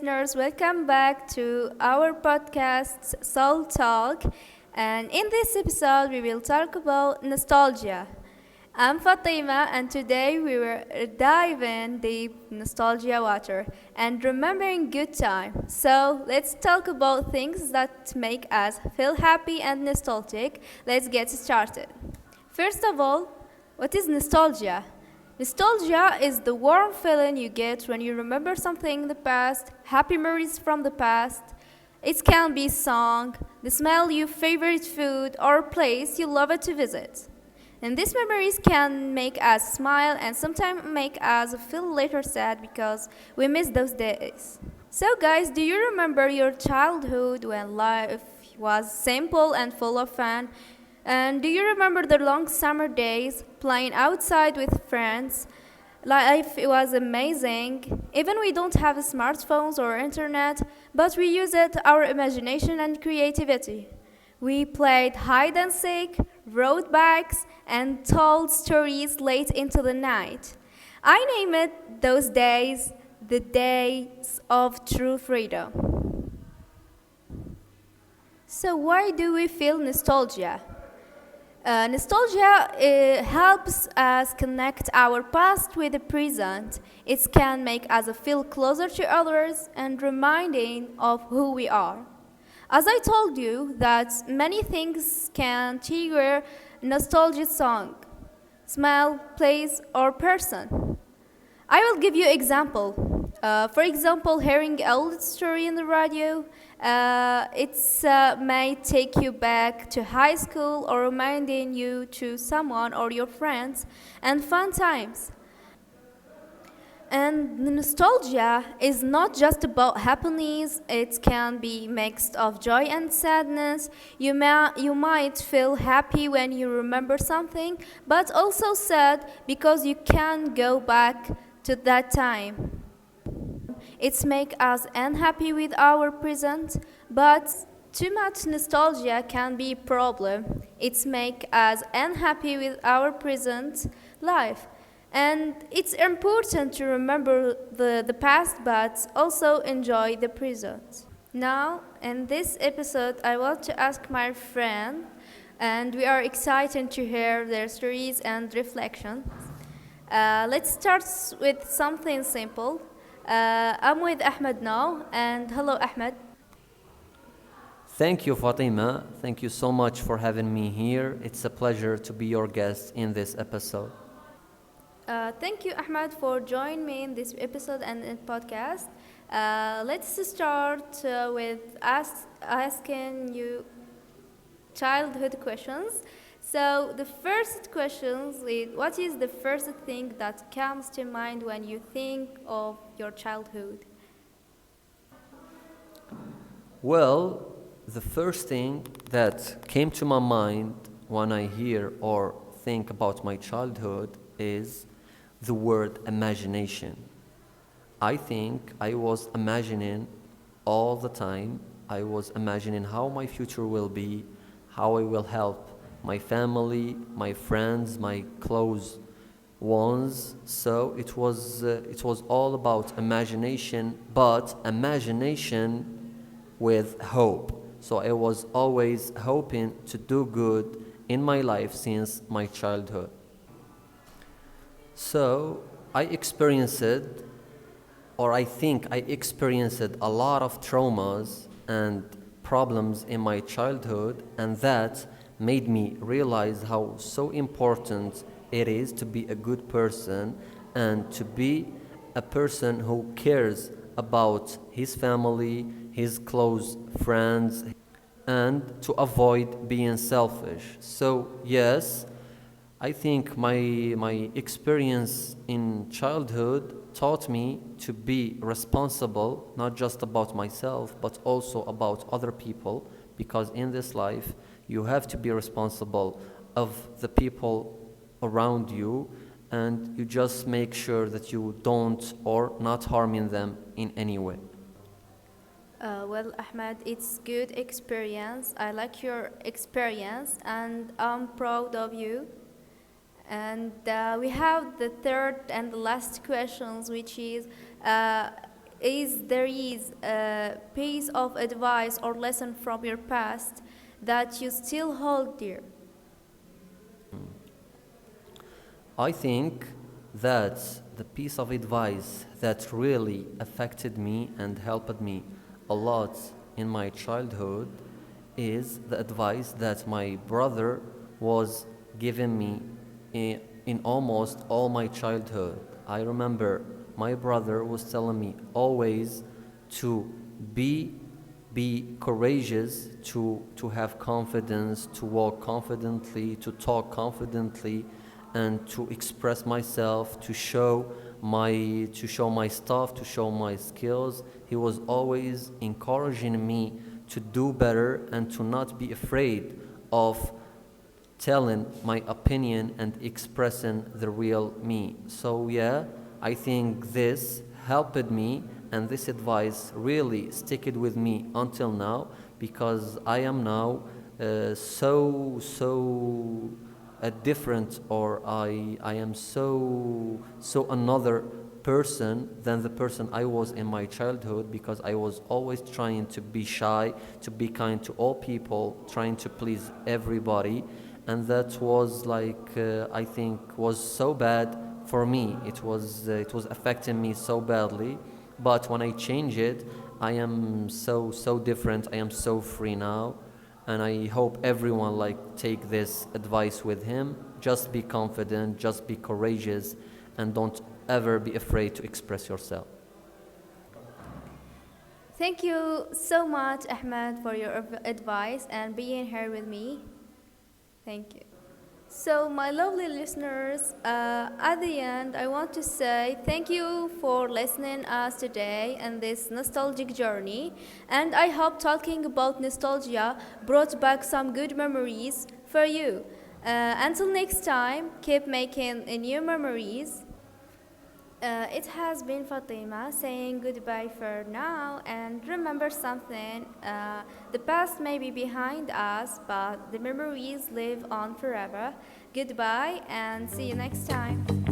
listeners, welcome back to our podcast Soul Talk. And in this episode, we will talk about nostalgia. I'm Fatima, and today we will dive in deep nostalgia water and remembering good time. So let's talk about things that make us feel happy and nostalgic. Let's get started. First of all, what is nostalgia? Nostalgia is the warm feeling you get when you remember something in the past, happy memories from the past. It can be song, the smell your favorite food, or place you love to visit. And these memories can make us smile and sometimes make us feel later sad because we miss those days. So guys, do you remember your childhood when life was simple and full of fun? And do you remember the long summer days playing outside with friends? Life was amazing. Even we don't have smartphones or internet, but we used our imagination and creativity. We played hide and seek, rode bikes, and told stories late into the night. I name it those days the days of true freedom. So why do we feel nostalgia? Nostalgia helps us connect our past with the present. It can make us feel closer to others and reminding of who we are. As I told you, that many things can trigger nostalgic song, smell, place, or person. I will give you example. For example, hearing an old story in the radio, it may take you back to high school or reminding you to someone or your friends and fun times. And nostalgia is not just about happiness, it can be mixed of joy and sadness. You might feel happy when you remember something, but also sad because you can't go back to that time. It makes us unhappy with our present, but too much nostalgia can be a problem. It makes us unhappy with our present life. And it's important to remember the past, but also enjoy the present. Now, in this episode, I want to ask my friend, and we are excited to hear their stories and reflections. Let's start with something simple. I'm with Ahmed now, and hello, Ahmed. Thank you, Fatima. Thank you so much for having me here. It's a pleasure to be your guest in this episode. Thank you, Ahmed, for joining me in this episode and in podcast. Let's start with asking you childhood questions. So the first question is, what is the first thing that comes to mind when you think of your childhood? Well, the first thing that came to my mind when I hear or think about my childhood is the word imagination. I think I was imagining all the time. I was imagining how my future will be, how I will help my family, my friends, my close ones. So it was all about imagination, but imagination with hope. So I was always hoping to do good in my life since my childhood. So I experienced, or I think I experienced a lot of traumas and problems in my childhood, and that made me realize how so important it is to be a good person and to be a person who cares about his family, his close friends, and to avoid being selfish. So yes, I think my experience in childhood taught me to be responsible, not just about myself, but also about other people, because in this life, you have to be responsible of the people around you, and you just make sure that you don't or not harming them in any way. Well, Ahmed, it's good experience. I like your experience, and I'm proud of you. And we have the third and the last questions, which is, is there is a piece of advice or lesson from your past that you still hold dear? I think that the piece of advice that really affected me and helped me a lot in my childhood is the advice that my brother was giving me in almost all my childhood. I remember my brother was telling me always to be be courageous, to have confidence, to walk confidently, to talk confidently, and to express myself, to show my stuff, to show my skills. He was always encouraging me to do better and to not be afraid of telling my opinion and expressing the real me. So yeah, I think this helped me, and this advice really sticked with me until now, because I am now so a different, or I am so another person than the person I was in my childhood, because I was always trying to be shy, to be kind to all people, trying to please everybody, and that was like I think was so bad for me. It was affecting me so badly, but when I change it, I am so different. I am so free now, and I hope everyone like take this advice with him. Just be confident, just be courageous, and don't ever be afraid to express yourself. Thank you so much, Ahmed, for your advice and being here with me. Thank you. So, my lovely listeners, at the end, I want to say thank you for listening us today in this nostalgic journey. And I hope talking about nostalgia brought back some good memories for you. Until next time, keep making new memories. It has been Fatima saying goodbye for now, and remember something, the past may be behind us, but the memories live on forever. Goodbye and see you next time.